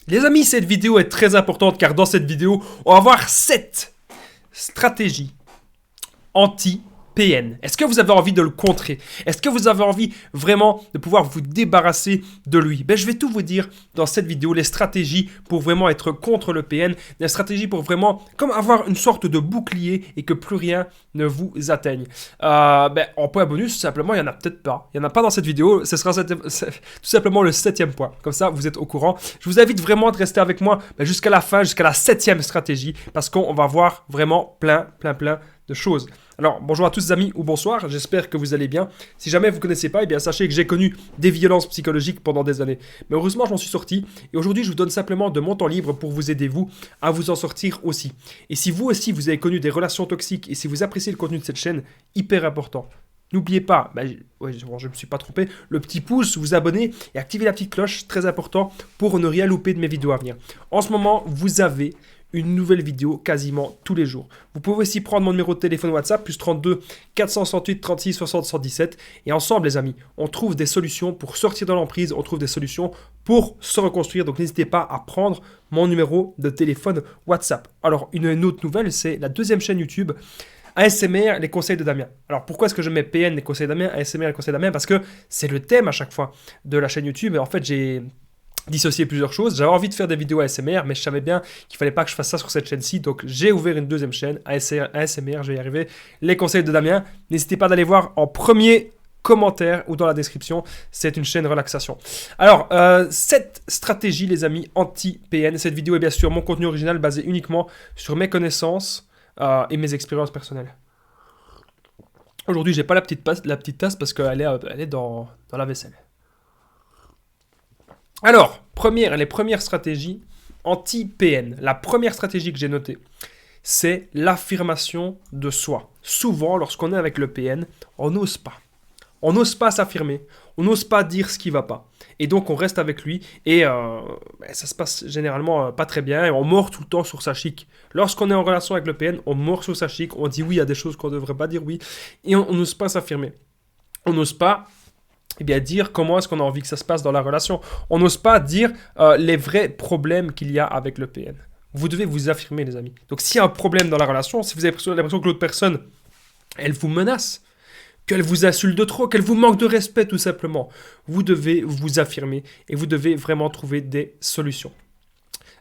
Les amis, cette vidéo est très importante car dans cette vidéo, on va voir 7 stratégies anti-PN. Est-ce que vous avez envie de le contrer? Est-ce que vous avez envie vraiment de pouvoir vous débarrasser de lui? Je vais tout vous dire dans cette vidéo, les stratégies pour vraiment être contre le PN, les stratégies pour vraiment comme avoir une sorte de bouclier et que plus rien ne vous atteigne. En point bonus, simplement, il n'y en a peut-être pas. Il n'y en a pas dans cette vidéo, ce sera tout simplement le 7e point. Comme ça, vous êtes au courant. Je vous invite vraiment de rester avec moi jusqu'à la fin, jusqu'à la 7e stratégie, parce qu'on va voir vraiment plein de choses. Alors, bonjour à tous les amis, ou bonsoir, j'espère que vous allez bien. Si jamais vous ne connaissez pas, eh bien sachez que j'ai connu des violences psychologiques pendant des années. Mais heureusement, je m'en suis sorti. Et aujourd'hui, je vous donne simplement de mon temps libre pour vous aider, vous, à vous en sortir aussi. Et si vous aussi, vous avez connu des relations toxiques, et si vous appréciez le contenu de cette chaîne, hyper important. N'oubliez pas, je me suis pas trompé, le petit pouce, vous abonner et activer la petite cloche, très important, pour ne rien louper de mes vidéos à venir. En ce moment, vous avez une nouvelle vidéo quasiment tous les jours. Vous pouvez aussi prendre mon numéro de téléphone WhatsApp, plus 32 468 36 60 117. Et ensemble, les amis, on trouve des solutions pour sortir de l'emprise, on trouve des solutions pour se reconstruire. Donc n'hésitez pas à prendre mon numéro de téléphone WhatsApp. Alors, une autre nouvelle, c'est la 2e chaîne YouTube, ASMR, les conseils de Damien. Alors pourquoi est-ce que je mets PN, les conseils de Damien, ASMR, les conseils de Damien? Parce que c'est le thème à chaque fois de la chaîne YouTube. Et en fait, j'ai dissocier plusieurs choses. J'avais envie de faire des vidéos ASMR, mais je savais bien qu'il fallait pas que je fasse ça sur cette chaîne-ci. Donc, j'ai ouvert une 2e chaîne, ASMR, je vais y arriver. Les conseils de Damien. N'hésitez pas d'aller voir en premier commentaire ou dans la description. C'est une chaîne relaxation. Alors, cette stratégie, les amis, anti-PN. Cette vidéo est bien sûr mon contenu original basé uniquement sur mes connaissances et mes expériences personnelles. Aujourd'hui, j'ai pas la petite tasse parce qu'elle est dans la vaisselle. Alors, les premières stratégies anti-PN. La première stratégie que j'ai notée, c'est l'affirmation de soi. Souvent, lorsqu'on est avec le PN, on n'ose pas. On n'ose pas s'affirmer. On n'ose pas dire ce qui ne va pas. Et donc, on reste avec lui et ça se passe généralement pas très bien et on mord tout le temps sur sa chic. Lorsqu'on est en relation avec le PN, on mord sur sa chic, on dit oui à des choses qu'on ne devrait pas dire oui et on n'ose pas s'affirmer. On n'ose pas dire comment est-ce qu'on a envie que ça se passe dans la relation. On n'ose pas dire les vrais problèmes qu'il y a avec le PN. Vous devez vous affirmer, les amis. Donc, s'il y a un problème dans la relation, si vous avez l'impression que l'autre personne, elle vous menace, qu'elle vous insulte de trop, qu'elle vous manque de respect, tout simplement, vous devez vous affirmer et vous devez vraiment trouver des solutions.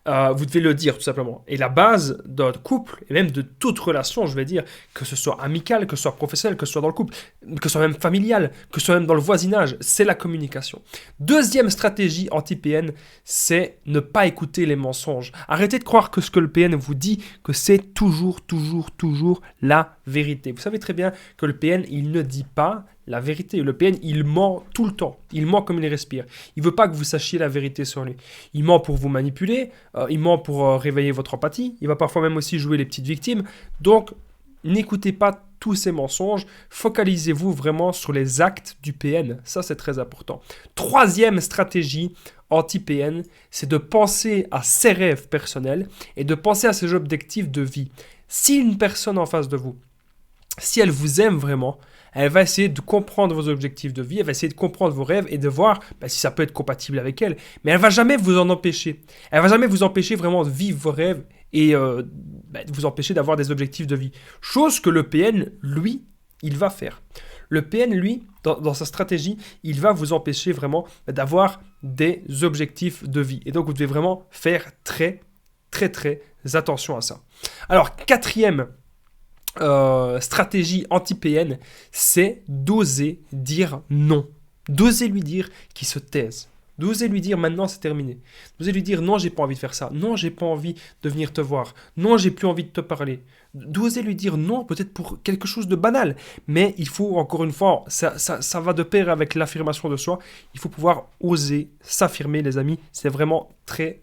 Vous devez le dire tout simplement. Et la base d'un couple, et même de toute relation, je vais dire, que ce soit amical, que ce soit professionnel, que ce soit dans le couple, que ce soit même familial, que ce soit même dans le voisinage, c'est la communication. 2e stratégie anti-PN, c'est ne pas écouter les mensonges. Arrêtez de croire que ce que le PN vous dit, que c'est toujours la vérité. Vous savez très bien que le PN, il ne dit pas la vérité. Le PN, il ment tout le temps. Il ment comme il respire. Il ne veut pas que vous sachiez la vérité sur lui. Il ment pour vous manipuler. Il ment pour réveiller votre empathie. Il va parfois même aussi jouer les petites victimes. Donc, n'écoutez pas tous ces mensonges. Focalisez-vous vraiment sur les actes du PN. Ça, c'est très important. 3e stratégie anti-PN, c'est de penser à ses rêves personnels et de penser à ses objectifs de vie. Si une personne en face de vous, si elle vous aime vraiment, elle va essayer de comprendre vos objectifs de vie, elle va essayer de comprendre vos rêves et de voir si ça peut être compatible avec elle. Mais elle ne va jamais vous en empêcher. Elle ne va jamais vous empêcher vraiment de vivre vos rêves et de vous empêcher d'avoir des objectifs de vie. Chose que le PN, lui, il va faire. Le PN, lui, dans sa stratégie, il va vous empêcher vraiment d'avoir des objectifs de vie. Et donc, vous devez vraiment faire très attention à ça. Alors, 4e stratégie anti-PN, c'est d'oser dire non. D'oser lui dire qu'il se taise. D'oser lui dire maintenant c'est terminé. D'oser lui dire non, j'ai pas envie de faire ça. Non, j'ai pas envie de venir te voir. Non, j'ai plus envie de te parler. D'oser lui dire non, peut-être pour quelque chose de banal. Mais il faut, encore une fois, ça va de pair avec l'affirmation de soi. Il faut pouvoir oser s'affirmer, les amis. C'est vraiment très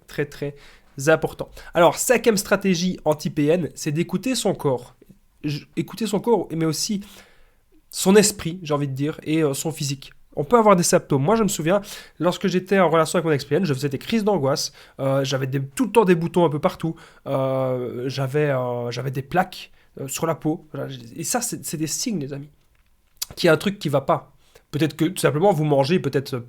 important. Alors, 5e stratégie anti-PN, c'est d'écouter son corps. Écouter son corps, mais aussi son esprit, j'ai envie de dire, et son physique. On peut avoir des symptômes. Moi, je me souviens, lorsque j'étais en relation avec mon ex-PN, je faisais des crises d'angoisse, j'avais tout le temps des boutons un peu partout, j'avais des plaques sur la peau, et ça, c'est des signes, les amis, qu'il y a un truc qui ne va pas. Peut-être que, tout simplement, vous mangez peut-être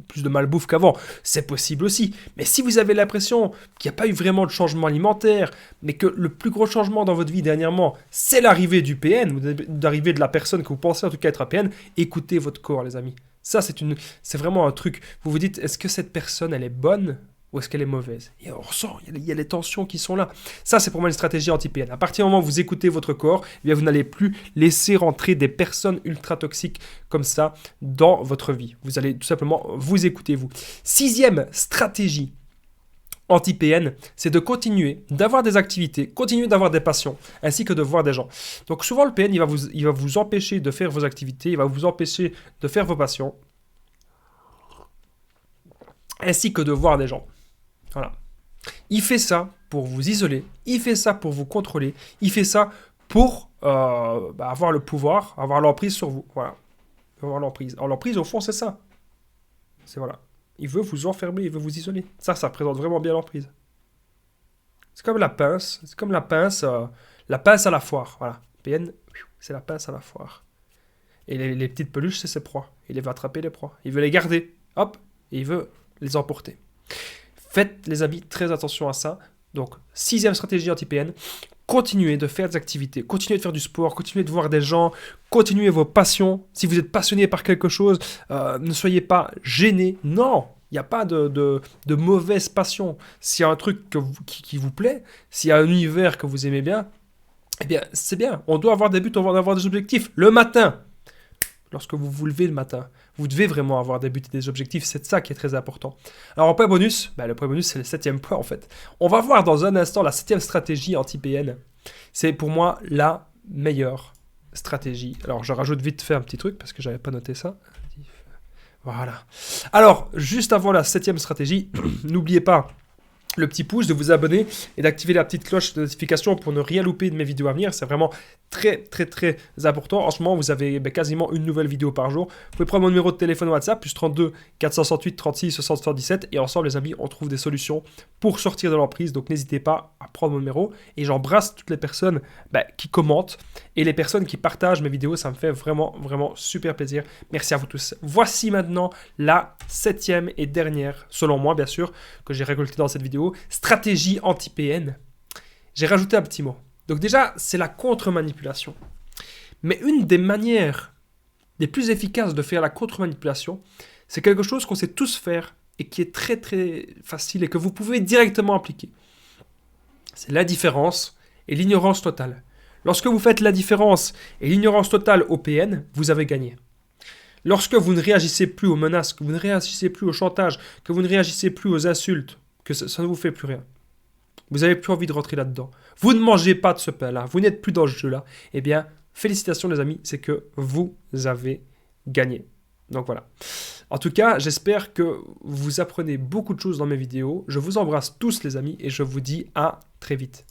plus de malbouffe qu'avant. C'est possible aussi. Mais si vous avez l'impression qu'il n'y a pas eu vraiment de changement alimentaire, mais que le plus gros changement dans votre vie dernièrement, c'est l'arrivée du PN, ou l'arrivée de la personne que vous pensez en tout cas être un PN, écoutez votre corps, les amis. Ça, c'est vraiment un truc. Vous vous dites, est-ce que cette personne, elle est bonne ou est-ce qu'elle est mauvaise? Et on ressent, il y a les tensions qui sont là. Ça, c'est pour moi une stratégie anti-PN. À partir du moment où vous écoutez votre corps, eh bien, vous n'allez plus laisser rentrer des personnes ultra toxiques comme ça dans votre vie. Vous allez tout simplement vous écouter, vous. 6e stratégie anti-PN, c'est de continuer d'avoir des activités, continuer d'avoir des passions, ainsi que de voir des gens. Donc souvent, le PN, il va vous empêcher de faire vos activités, il va vous empêcher de faire vos passions, ainsi que de voir des gens. Voilà. Il fait ça pour vous isoler, il fait ça pour vous contrôler, il fait ça pour avoir le pouvoir, avoir l'emprise sur vous. Voilà. Avoir l'emprise. Alors l'emprise, au fond, c'est ça. C'est voilà. Il veut vous enfermer, il veut vous isoler. Ça représente vraiment bien l'emprise. C'est comme la pince, la pince à la foire. Voilà. PN, c'est la pince à la foire. Et les petites peluches, c'est ses proies. Il veut attraper les proies. Il veut les garder. Hop, et il veut les emporter. Faites, les amis, très attention à ça. Donc, 6e stratégie anti-PN. Continuez de faire des activités, continuez de faire du sport, continuez de voir des gens, continuez vos passions. Si vous êtes passionné par quelque chose, ne soyez pas gêné. Non, il n'y a pas de mauvaise passion. S'il y a un truc qui vous plaît, s'il y a un univers que vous aimez bien, eh bien, c'est bien. On doit avoir des buts, on doit avoir des objectifs. Le matin, lorsque vous vous levez le matin, vous devez vraiment avoir des buts et des objectifs. C'est ça qui est très important. Alors, en point bonus, le point bonus, c'est le 7e point, en fait. On va voir dans un instant la 7e stratégie anti-PN. C'est pour moi la meilleure stratégie. Alors, je rajoute vite fait un petit truc parce que je n'avais pas noté ça. Voilà. Alors, juste avant la 7e stratégie, n'oubliez pas le petit pouce, de vous abonner et d'activer la petite cloche de notification pour ne rien louper de mes vidéos à venir. C'est vraiment très important. En ce moment, vous avez quasiment une nouvelle vidéo par jour. Vous pouvez prendre mon numéro de téléphone WhatsApp, plus 32 468 36 60 77. Et ensemble, les amis, on trouve des solutions pour sortir de l'emprise. Donc, n'hésitez pas à prendre mon numéro. Et j'embrasse toutes les personnes qui commentent et les personnes qui partagent mes vidéos. Ça me fait vraiment super plaisir. Merci à vous tous. Voici maintenant la 7e et dernière, selon moi, bien sûr, que j'ai récoltée dans cette vidéo. Stratégie anti-PN. J'ai rajouté un petit mot. Donc déjà, c'est la contre-manipulation. Mais une des manières les plus efficaces de faire la contre-manipulation, c'est quelque chose qu'on sait tous faire et qui est très facile et que vous pouvez directement appliquer. C'est l'indifférence et l'ignorance totale. Lorsque vous faites l'indifférence et l'ignorance totale au PN, vous avez gagné. Lorsque vous ne réagissez plus aux menaces, que vous ne réagissez plus au chantage, que vous ne réagissez plus aux insultes, que ça ne vous fait plus rien. Vous n'avez plus envie de rentrer là-dedans. Vous ne mangez pas de ce pain-là. Vous n'êtes plus dans ce jeu-là. Eh bien, félicitations les amis, c'est que vous avez gagné. Donc voilà. En tout cas, j'espère que vous apprenez beaucoup de choses dans mes vidéos. Je vous embrasse tous les amis et je vous dis à très vite.